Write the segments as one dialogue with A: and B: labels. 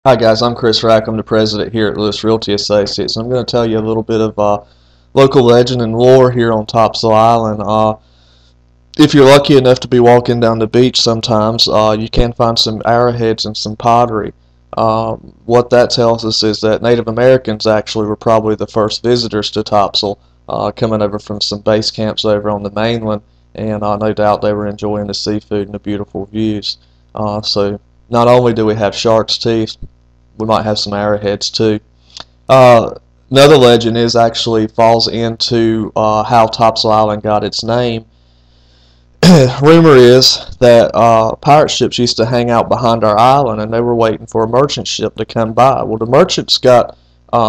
A: Hi guys, I'm Chris Rack. I'm the president here at Lewis Realty Associates. I'm going to tell you a little bit of local legend and lore here on Topsail Island. If you're lucky enough to be walking down the beach sometimes, you can find some arrowheads and some pottery. What that tells us is that Native Americans actually were probably the first visitors to Topsail, coming over from some base camps over on the mainland, and no doubt they were enjoying the seafood and the beautiful views. So not only do we have shark's teeth, we might have some arrowheads too. Uh, Another legend is actually falls into how Topsail Island got its name. Rumor is that pirate ships used to hang out behind our island, and they were waiting for a merchant ship to come by. Well, the merchants got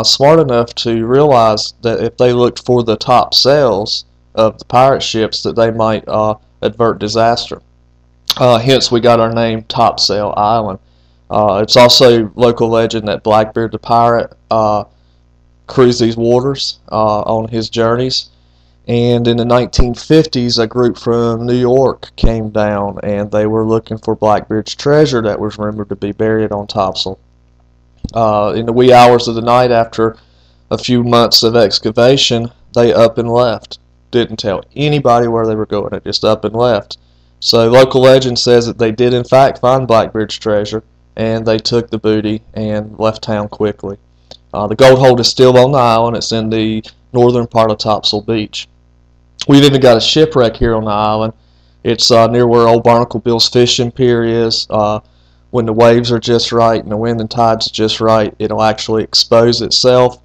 A: smart enough to realize that if they looked for the top sails of the pirate ships, that they might avert disaster. Hence, we got our name Topsail Island. It's also local legend that Blackbeard the pirate cruised these waters on his journeys. And in the 1950s, a group from New York came down, and they were looking for Blackbeard's treasure that was rumored to be buried on Topsail. In the wee hours of the night, after a few months of excavation, they up and left. Didn't tell anybody where they were going. They just up and left. So local legend says that they did in fact find Blackbeard's treasure, and they took the booty and left town quickly. The gold hold is still on the island. It's in the northern part of Topsail Beach. We've even got a shipwreck here on the island. It's near where old Barnacle Bill's fishing pier is. When the waves are just right and the wind and tide's just right, it'll actually expose itself.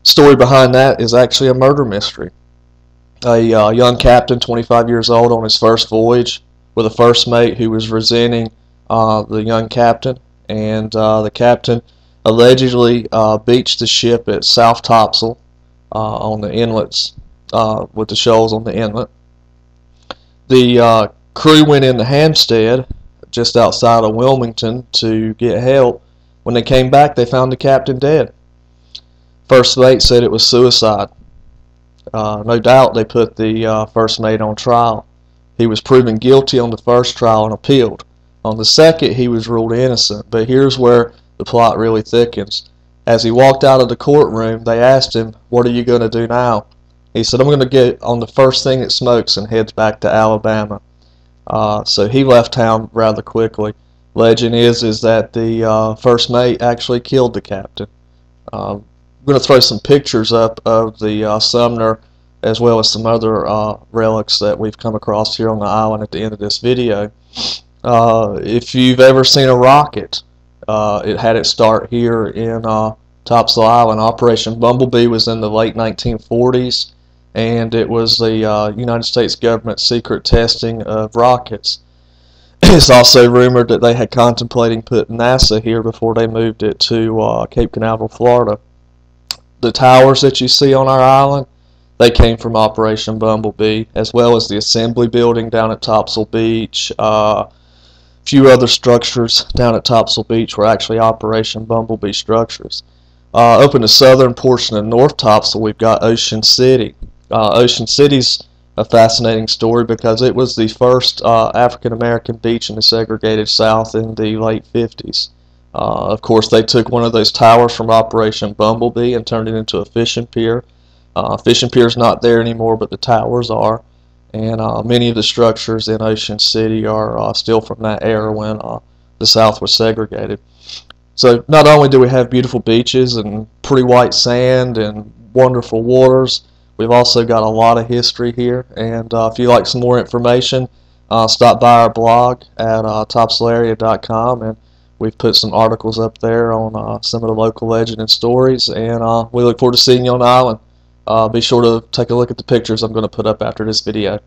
A: Story behind that is actually a murder mystery. A young captain, 25 years old, on his first voyage with a first mate who was resenting the young captain, and the captain allegedly beached the ship at South Topsail on the inlets, with the shoals on the inlet. The crew went into Hampstead, just outside of Wilmington, to get help. When they came back, they found the captain dead. First mate said it was suicide. No doubt they put the first mate on trial. He was proven guilty on the first trial and appealed. On the second, he was ruled innocent. But here's where the plot really thickens. As he walked out of the courtroom, they asked him, "What are you going to do now?" He said, "I'm going to get on the first thing that smokes," and heads back to Alabama. So he left town rather quickly. Legend is that the first mate actually killed the captain. I'm going to throw some pictures up of the Sumner, as well as some other relics that we've come across here on the island at the end of this video. If you've ever seen a rocket, it had its start here in Topsail Island. Operation Bumblebee was in the late 1940s, and it was the United States government's secret testing of rockets. It's also rumored that they had contemplating putting NASA here before they moved it to Cape Canaveral, Florida. The towers that you see on our island, they came from Operation Bumblebee, as well as the Assembly Building down at Topsail Beach. A few other structures down at Topsail Beach were actually Operation Bumblebee structures. Up in the southern portion of North Topsail, we've got Ocean City. Ocean City's a fascinating story because it was the first African American beach in the segregated South in the late 50s. Of course, they took one of those towers from Operation Bumblebee and turned it into a fishing pier. Fishing pier's not there anymore, but the towers are, and many of the structures in Ocean City are still from that era when the South was segregated. So not only do we have beautiful beaches and pretty white sand and wonderful waters, we've also got a lot of history here. And if you like some more information, stop by our blog at topsailarea.com, and we've put some articles up there on some of the local legend and stories. And we look forward to seeing you on the island. Be sure to take a look at the pictures I'm going to put up after this video.